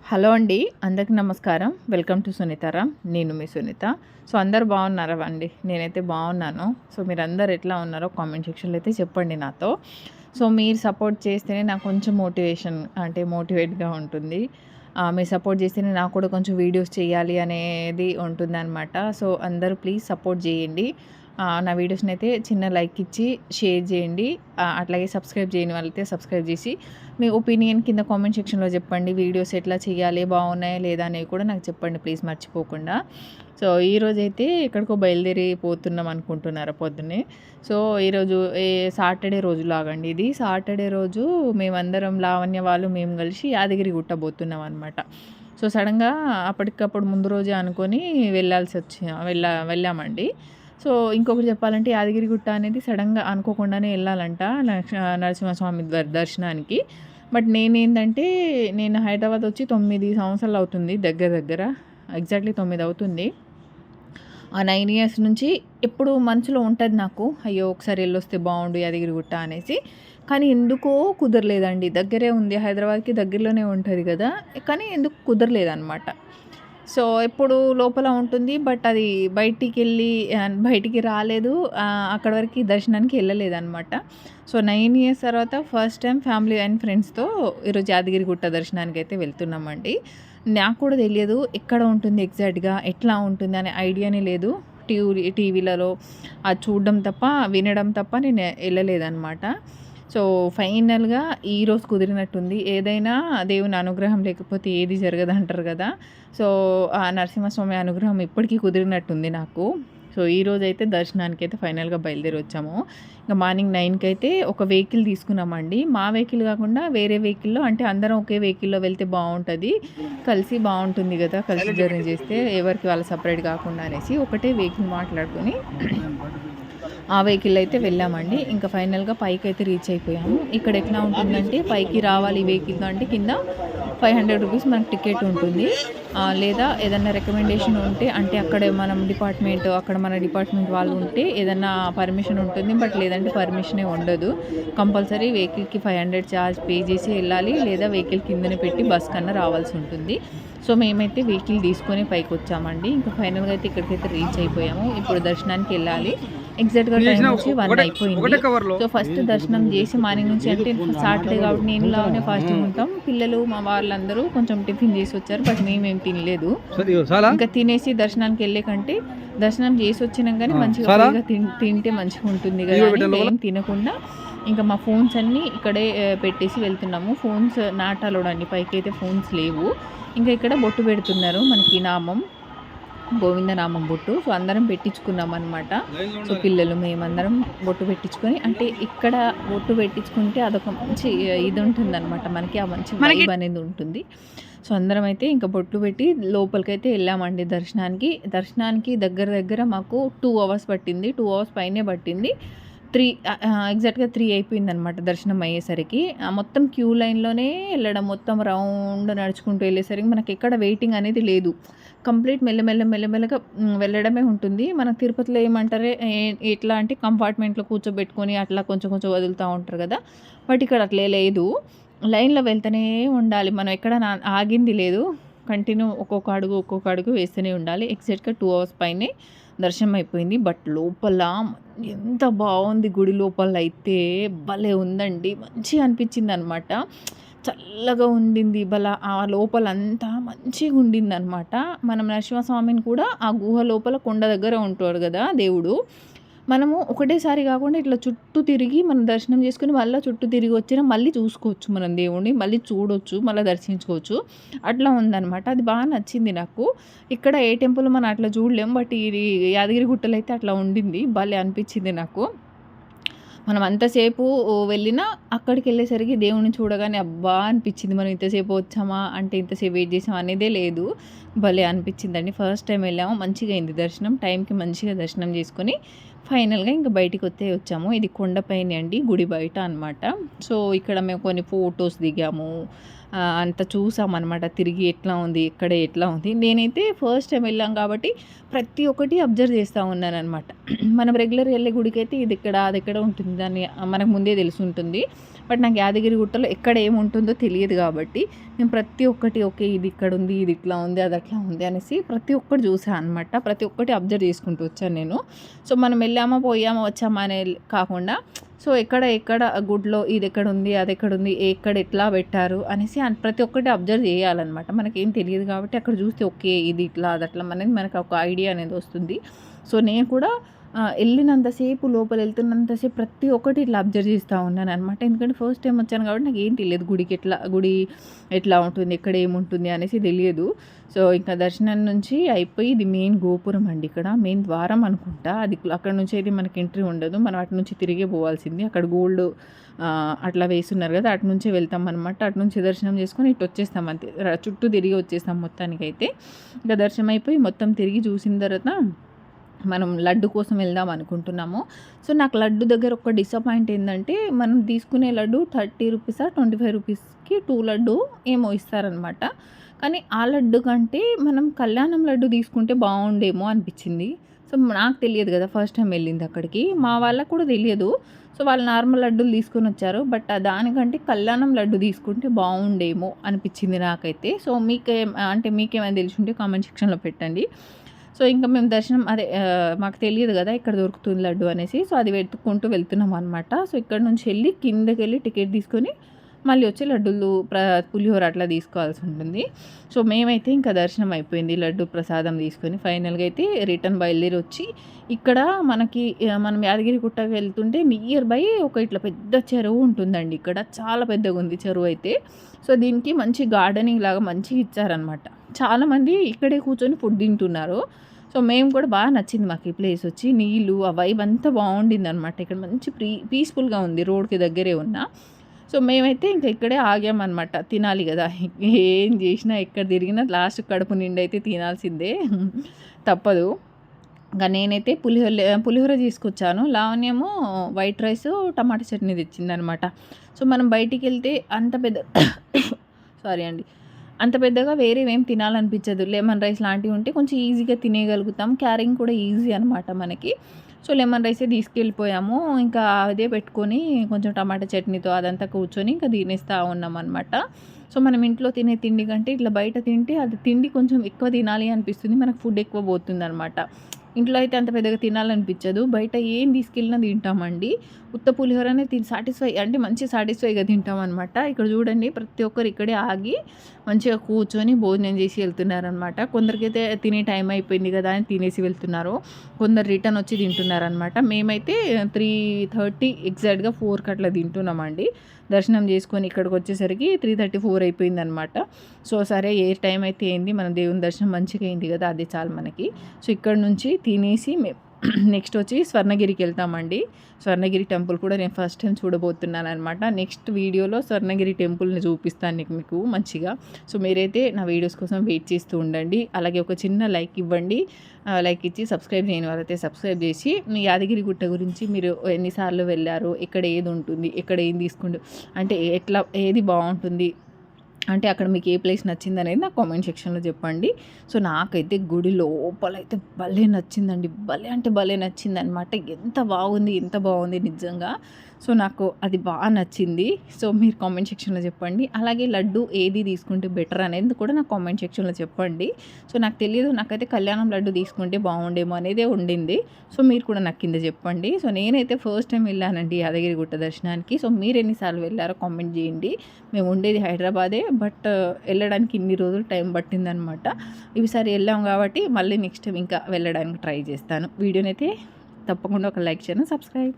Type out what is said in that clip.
Hello అండి, అందరికీ నమస్కారం. Welcome to Sunitharam. నేను మీ సునీత. సో అందరు బాగున్నారా అండి? నేనైతే బాగున్నాను. సో మీరందరు ఎట్లా ఉన్నారో కామెంట్ సెక్షన్లో అయితే చెప్పండి నాతో. సో మీరు సపోర్ట్ చేస్తేనే నాకు కొంచెం మోటివేట్గా ఉంటుంది. మీరు సపోర్ట్ చేస్తేనే నాకు కూడా కొంచెం వీడియోస్ చేయాలి అనేది ఉంటుందన్నమాట. సో అందరూ ప్లీజ్ సపోర్ట్ చేయండి. నా వీడియోస్ని అయితే చిన్న లైక్ ఇచ్చి షేర్ చేయండి. అట్లాగే సబ్స్క్రైబ్ చేయని వాళ్ళైతే సబ్స్క్రైబ్ చేసి మీ ఒపీనియన్ కింద కామెంట్ సెక్షన్లో చెప్పండి. వీడియోస్ ఎట్లా చేయాలి, బాగున్నాయా లేదా అనేవి కూడా నాకు చెప్పండి ప్లీజ్, మర్చిపోకుండా. సో ఈరోజైతే ఎక్కడికో బయలుదేరిపోతున్నాం అనుకుంటున్నారా పొద్దున్నే. సో ఈరోజు సాటర్డే రోజు లాగండి. ఇది సాటర్డే రోజు మేమందరం లావణ్య వాళ్ళు మేము కలిసి యాదగిరి గుట్టబోతున్నాం అనమాట. సో సడన్గా అప్పటికప్పుడు ముందు రోజే అనుకొని వెళ్ళామండి. సో ఇంకొకటి చెప్పాలంటే యాదగిరిగుట్ట అనేది సడన్గా అనుకోకుండానే వెళ్ళాలంట నరసింహస్వామి దర్శనానికి. బట్ నేను హైదరాబాద్ వచ్చి 9 సంవత్సరాలు అవుతుంది, దగ్గర ఎగ్జాక్ట్లీ 9 అవుతుంది. ఆ 9 ఇయర్స్ నుంచి ఎప్పుడు మనసులో ఉంటుంది నాకు, అయ్యో ఒకసారి వెళ్ళొస్తే బాగుండు యాదగిరిగుట్ట అనేసి. కానీ ఎందుకో కుదరలేదండి. దగ్గరే ఉంది, హైదరాబాద్కి దగ్గరలోనే ఉంటుంది కదా, కానీ ఎందుకు కుదరలేదన్నమాట. సో ఎప్పుడు లోపల ఉంటుంది, బట్ అది బయటికి రాలేదు. అక్కడ వరకు దర్శనానికి వెళ్ళలేదన్నమాట. సో 9 ఇయర్స్ తర్వాత ఫస్ట్ టైం ఫ్యామిలీ అండ్ ఫ్రెండ్స్తో ఈరోజు యాదగిరిగుట్ట దర్శనానికి అయితే వెళ్తున్నామండి. నాకు కూడా తెలియదు ఎక్కడ ఉంటుంది ఎగ్జాక్ట్గా, ఎట్లా ఉంటుంది అనే ఐడియానే లేదు. టీవీలలో అది చూడడం తప్ప, వినడం తప్ప నేను వెళ్ళలేదన్నమాట. సో ఫైనల్గా ఈరోజు కుదిరినట్టుంది. ఏదైనా దేవుని అనుగ్రహం లేకపోతే ఏది జరగదంటారు కదా. సో ఆ నరసింహస్వామి అనుగ్రహం ఇప్పటికీ కుదిరినట్టుంది నాకు. సో ఈరోజు అయితే దర్శనానికి అయితే ఫైనల్గా బయలుదేరి వచ్చాము. ఇంకా మార్నింగ్ 9కి అయితే ఒక వెహికల్ తీసుకున్నామండి. మా వెహికల్ కాకుండా వేరే వెహికల్లో, అంటే అందరం ఒకే వెహికల్లో వెళ్తే బాగుంటుంది, కలిసి బాగుంటుంది కదా, కలిసి జర్నీ చేస్తే ఎవరికి వాళ్ళు సపరేట్ కాకుండా అనేసి ఒకటే వెహికల్ మాట్లాడుకొని ఆ వెహికల్ అయితే వెళ్ళామండి. ఇంకా ఫైనల్గా పైకి అయితే రీచ్ అయిపోయాము. ఇక్కడ ఎట్లా ఉంటుందంటే పైకి రావాలి వెహికల్తో అంటే కింద 500 రూపీస్ మనకు టికెట్ ఉంటుంది. లేదా ఏదన్నా రికమెండేషన్ ఉంటే, అంటే అక్కడ మన డిపార్ట్మెంట్ వాళ్ళు ఉంటే ఏదన్నా పర్మిషన్ ఉంటుంది, బట్ లేదంటే పర్మిషనే ఉండదు. కంపల్సరీ వెహికల్కి 500 ఛార్జ్ పే చేసి వెళ్ళాలి, లేదా వెహికల్ కిందనే పెట్టి బస్ కన్నా రావాల్సి ఉంటుంది. సో మేమైతే వెహికల్ తీసుకొని పైకి వచ్చామండి. ఇంకా ఫైనల్గా అయితే ఇక్కడికైతే రీచ్ అయిపోయాము. ఇప్పుడు దర్శనానికి వెళ్ళాలి. ఎగ్జాక్ట్గా టైం వచ్చి 1 అయిపోయింది. సో ఫస్ట్ దర్శనం చేసి మార్నింగ్ నుంచి, అంటే సాటర్డే కాబట్టి నేను లాగానే ఫాస్టింగ్ ఉంటాం. పిల్లలు మా వాళ్ళందరూ కొంచెం టిఫిన్ చేసి వచ్చారు, బట్ మేమేం తినలేదు. ఇంకా తినేసి దర్శనానికి వెళ్ళే కంటే దర్శనం చేసి వచ్చినాం కానీ మంచిగా తింటే మంచిగా ఉంటుంది కదా, ఏం తినకుండా ఇంకా మా ఫోన్స్ అన్నీ ఇక్కడే పెట్టేసి వెళ్తున్నాము. ఫోన్స్ నాట్ అలౌడ్ అండి, పైకి అయితే ఫోన్స్ లేవు. ఇంకా ఇక్కడ బొట్టు పెడుతున్నారు మనకి, గోవిందనామం బొట్టు. సో అందరం పెట్టించుకున్నాం అనమాట. సో పిల్లలు మేమందరం బొట్టు పెట్టించుకొని, అంటే ఇక్కడ బొట్టు పెట్టించుకుంటే అదొక మంచి ఇది ఉంటుంది అనమాట, మనకి ఆ మంచి వైబ్ అనేది ఉంటుంది. సో అందరం అయితే ఇంకా బొట్టు పెట్టి లోపలికైతే వెళ్ళామండి దర్శనానికి దగ్గర మాకు 2 అవర్స్ పట్టింది. 2 అవర్స్ పైనే పట్టింది. ఎగ్జాక్ట్గా 3 అయిపోయింది అనమాట దర్శనం అయ్యేసరికి. మొత్తం క్యూ లైన్లోనే వెళ్ళడం, మొత్తం రౌండ్ నడుచుకుంటూ వెళ్ళేసరికి మనకి ఎక్కడ వెయిటింగ్ అనేది లేదు. కంప్లీట్ మెల్లమెల్లగా వెళ్ళడమే ఉంటుంది. మన తిరుపతిలో ఏమంటారే ఎట్లా అంటే కంపార్ట్మెంట్లో కూర్చోబెట్టుకొని అట్లా కొంచెం వదులుతూ ఉంటారు కదా, బట్ ఇక్కడ అట్లే లేదు. లైన్లో వెళ్తూనే ఉండాలి, మనం ఎక్కడ ఆగింది లేదు. కంటిన్యూ ఒక్కొక్క అడుగు వేస్తూనే ఉండాలి. ఎగ్జాక్ట్గా 2 అవర్స్ పైనే దర్శనం అయిపోయింది. బట్ లోపల ఎంత బాగుంది, గుడి లోపల అయితే భలే ఉందండి, మంచిగా అనిపించింది అనమాట. చల్లగా ఉండింది ఆ లోపల అంతా మంచిగా ఉండింది అనమాట. మనం నరసింహస్వామిని కూడా ఆ గుహ లోపల కొండ దగ్గర ఉంటాడు కదా దేవుడు, మనము ఒకటేసారి కాకుండా ఇట్లా చుట్టూ తిరిగి మనం దర్శనం చేసుకుని మళ్ళీ చుట్టూ తిరిగి వచ్చినా మళ్ళీ చూసుకోవచ్చు, మనం దేవుడిని మళ్ళీ చూడొచ్చు, మళ్ళీ దర్శించుకోవచ్చు. అట్లా ఉందన్నమాట. అది బాగా నచ్చింది నాకు. ఇక్కడ ఏ టెంపుల్ మనం అట్లా చూడలేం, బట్ ఇది యాదగిరి గుట్టలు అయితే అట్లా ఉండింది, భలే అనిపించింది నాకు. మనం అంతసేపు వెళ్ళినా అక్కడికి వెళ్ళేసరికి దేవుడిని చూడగానే అబ్బా అనిపించింది, మనం ఇంతసేపు వచ్చామా అంటే ఇంతసేపు వెయిట్ చేసామా అనేదే లేదు, భలే అనిపించిందండి. ఫస్ట్ టైం వెళ్ళాము, మంచిగా అయింది దర్శనం, టైంకి మంచిగా దర్శనం చేసుకొని ఫైనల్గా ఇంకా బయటికి వచ్చాము. ఇది కొండపైన అండి, గుడి బయట అనమాట. సో ఇక్కడ మేము కొన్ని ఫొటోస్ దిగాము, అంతా చూసామన్నమాట. తిరిగి ఎట్లా ఉంది, ఎక్కడ ఎట్లా ఉంది. నేనైతే ఫస్ట్ టైం వెళ్ళాం కాబట్టి ప్రతి ఒక్కటి అబ్జర్వ్ చేస్తూ ఉన్నానన్నమాట. మనం రెగ్యులర్‌గా వెళ్ళే గుడికైతే ఇదెక్కడ, అదెక్కడ ఉంటుంది దాన్ని మనకు ముందే తెలిసుంటుంది. బట్ నాకు యాదగిరిగుట్టలో ఎక్కడ ఏముంటుందో తెలియదు కాబట్టి నేను ప్రతి ఒక్కటి ఓకే ఇది ఇక్కడుంది, ఇది ఇట్లా ఉంది, అది అట్లా ఉంది అనేసి ప్రతి ఒక్కటి చూసా అనమాట. ప్రతి ఒక్కటి అబ్జర్వ్ చేసుకుంటూ వచ్చాను నేను. సో మనం వెళ్ళామా, పోయామా, వచ్చామా అనే కాకుండా సో ఎక్కడ గుడిలో ఇదెక్కడుంది, అదెక్కడుంది, ఎక్కడ ఎట్లా పెట్టారు అనేసి ప్రతి ఒక్కటి అబ్జర్వ్ చేయాలన్నమాట. మనకేం తెలియదు కాబట్టి అక్కడ చూస్తే ఓకే ఇది ఇట్లా, అదట్లా అనేది మనకు ఒక ఐడియా అనేది వస్తుంది. సో నేను కూడా వెళ్ళినంతసేపు లోపల వెళ్తున్నంతసేపు ప్రతి ఒక్కటి ఇట్లా అబ్జర్వ్ చేస్తూ ఉన్నాననమాట. ఎందుకంటే ఫస్ట్ టైం వచ్చాను కాబట్టి నాకేం తెలియదు గుడి ఎట్లా ఉంటుంది, ఎక్కడ ఏముంటుంది అనేసి తెలియదు. సో ఇంకా దర్శనం నుంచి అయిపోయి ఇది మెయిన్ గోపురం అండి. ఇక్కడ మెయిన్ ద్వారం అనుకుంటా. అది అక్కడ నుంచి అయితే మనకి ఎంట్రీ ఉండదు. మనం అటు నుంచి తిరిగే పోవాల్సింది. అక్కడ గోల్డ్ అట్లా వేస్తున్నారు కదా, అటు నుంచే వెళ్తాం అనమాట. అటు నుంచి దర్శనం చేసుకొని ఇటు వచ్చేస్తాం అంతే. చుట్టూ తిరిగి వచ్చేస్తాం మొత్తానికైతే. ఇంకా దర్శనం అయిపోయి మొత్తం తిరిగి చూసిన తర్వాత మనం లడ్డు కోసం వెళ్దాం అనుకుంటున్నాము. సో నాకు లడ్డు దగ్గర ఒక డిసప్పాయింట్ ఏంటంటే మనం తీసుకునే లడ్డు 30 రూపీసా 25 రూపీస్కి 2 లడ్డు ఏమో ఇస్తారనమాట. కానీ ఆ లడ్డు కంటే మనం కళ్యాణం లడ్డు తీసుకుంటే బాగుండేమో అనిపించింది. సో నాకు తెలియదు కదా, ఫస్ట్ టైం వెళ్ళింది అక్కడికి. మా వాళ్ళకు కూడా తెలియదు. సో వాళ్ళు నార్మల్ లడ్డూలు తీసుకొని వచ్చారు. బట్ దానికంటే కళ్యాణం లడ్డు తీసుకుంటే బాగుండేమో అనిపించింది నాకైతే. సో మీకేమైనా తెలిసి ఉంటే కామెంట్ సెక్షన్లో పెట్టండి. సో ఇంకా మేము దర్శనం మాకు తెలియదు కదా ఇక్కడ దొరుకుతుంది లడ్డు అనేసి. సో అది వెతుక్కుంటూ వెళ్తున్నాం అనమాట. సో ఇక్కడ నుంచి వెళ్ళి కిందకి వెళ్ళి టికెట్ తీసుకొని మళ్ళీ వచ్చి లడ్డూలు పులిహోర అట్లా తీసుకోవాల్సి ఉంటుంది. సో మేమైతే ఇంకా దర్శనం అయిపోయింది, లడ్డు ప్రసాదం తీసుకొని ఫైనల్గా అయితే రిటర్న్ బయలుదేరి వచ్చి ఇక్కడ మనం యాదగిరి గుట్టకి వెళ్తుంటే నియర్ బై ఒక ఇట్లా పెద్ద చెరువు ఉంటుందండి. ఇక్కడ చాలా పెద్దగా ఉంది చెరువు అయితే. సో దీనికి మంచి గార్డెనింగ్ లాగా మంచిగా ఇచ్చారనమాట. చాలామంది ఇక్కడే కూర్చొని ఫుడ్ తింటున్నారు. సో మేము కూడా బాగా నచ్చింది మాకు ఈ ప్లేస్ వచ్చి. నీళ్ళు ఆ వైబ్ అంతా బాగుండింది అనమాట. ఇక్కడ మంచి పీస్ఫుల్గా ఉంది, రోడ్కి దగ్గరే ఉన్న. సో మేమైతే ఇంకా ఇక్కడే ఆగామన్నమాట. తినాలి కదా, ఏం చేసినా ఎక్కడ తిరిగినా లాస్ట్ కడుపు నిండి అయితే తినాల్సిందే, తప్పదు. ఇంకా నేనైతే పులిహోర తీసుకొచ్చాను. లావణ్యము వైట్ రైస్ టమాటా చట్నీ తెచ్చిందనమాట. సో మనం బయటికి వెళ్తే అంత పెద్ద సారీ అండి, అంత పెద్దగా వేరేవేం తినాలనిపించదు. లెమన్ రైస్ లాంటివి ఉంటే కొంచెం ఈజీగా తినేయగలుగుతాం. క్యారింగ్ కూడా ఈజీ అనమాట మనకి. సో లెమన్ రైసే తీసుకెళ్ళిపోయాము. ఇంకా అదే పెట్టుకొని కొంచెం టమాటా చట్నీతో అదంతా కూర్చొని ఇంకా తినేస్తూ ఉన్నాం అనమాట. సో మనం ఇంట్లో తినే తిండి కంటే ఇట్లా బయట తింటే అది తిండి కొంచెం ఎక్కువ తినాలి అనిపిస్తుంది, మనకు ఫుడ్ ఎక్కువ పోతుంది అనమాట. ఇంట్లో అయితే అంత పెద్దగా తినాలనిపించదు. బయట ఏం తీసుకెళ్ళినా తింటామండి. ఉత్త పులిహోరనే సాటిస్ఫై అంటే మంచి సాటిస్ఫైగా తింటాం అనమాట. ఇక్కడ చూడండి ప్రతి ఒక్కరు ఇక్కడే ఆగి మంచిగా కూర్చొని భోజనం చేసి వెళ్తున్నారనమాట. కొందరికైతే తినే టైం అయిపోయింది కదా అని తినేసి వెళ్తున్నారు, కొందరు రిటర్న్ వచ్చి తింటున్నారనమాట. మేమైతే 3:30 ఎగ్జాక్ట్గా 4కి అట్లా తింటున్నామండి. దర్శనం చేసుకొని ఇక్కడికి వచ్చేసరికి 3:34 అయిపోయిందనమాట. సో సరే ఏ టైం అయితే ఏంది, మన దేవుని దర్శనం మంచిగా అయింది కదా, అదే చాలు మనకి. సో ఇక్కడ నుంచి తినేసి నెక్స్ట్ వచ్చి స్వర్ణగిరికి వెళ్తామండి. స్వర్ణగిరి టెంపుల్ కూడా నేను ఫస్ట్ టైం చూడబోతున్నాను అనమాట. నెక్స్ట్ వీడియోలో స్వర్ణగిరి టెంపుల్ని చూపిస్తాను మీకు మంచిగా. సో మీరైతే నా వీడియోస్ కోసం వెయిట్ చేస్తూ ఉండండి. అలాగే ఒక చిన్న లైక్ ఇవ్వండి. లైక్ ఇచ్చి సబ్స్క్రైబ్ చేయని వారైతే సబ్స్క్రైబ్ చేసి మీ యాదగిరి గుట్ట గురించి మీరు ఎన్నిసార్లు వెళ్ళారు, ఎక్కడ ఏది ఉంటుంది, ఎక్కడ ఏం తీసుకుంటూ అంటే ఏది బాగుంటుంది అంటే అక్కడ మీకు ఏ ప్లేస్ నచ్చింది అనేది నాకు కామెంట్ సెక్షన్లో చెప్పండి. సో నాకైతే గుడి లోపలైతే భలే నచ్చిందండి, భలే అంటే భలే నచ్చింది అనమాట. ఎంత బాగుంది నిజంగా. సో నాకు అది బాగా నచ్చింది. సో మీరు కామెంట్ సెక్షన్లో చెప్పండి. అలాగే లడ్డు ఏది తీసుకుంటే బెటర్ అనేది కూడా నాకు కామెంట్ సెక్షన్లో చెప్పండి. సో నాకు తెలియదు, నాకైతే కళ్యాణం లడ్డు తీసుకుంటే బాగుండేమో అనేదే ఉండింది. సో మీరు కూడా నాకు కింద చెప్పండి. సో నేనైతే ఫస్ట్ టైం వెళ్ళానండి యాదగిరిగుట్ట దర్శనానికి. సో మీరు ఎన్నిసార్లు వెళ్ళారో కామెంట్ చేయండి. మేము ఉండేది హైదరాబాదే, బట్ వెళ్ళడానికి ఇన్ని రోజులు టైం పట్టిందనమాట. ఈసారి వెళ్ళాం కాబట్టి మళ్ళీ నెక్స్ట్ టైం ఇంకా వెళ్ళడానికి ట్రై చేస్తాను. వీడియోనైతే తప్పకుండా ఒక లైక్ చేయండి, సబ్స్క్రైబ్.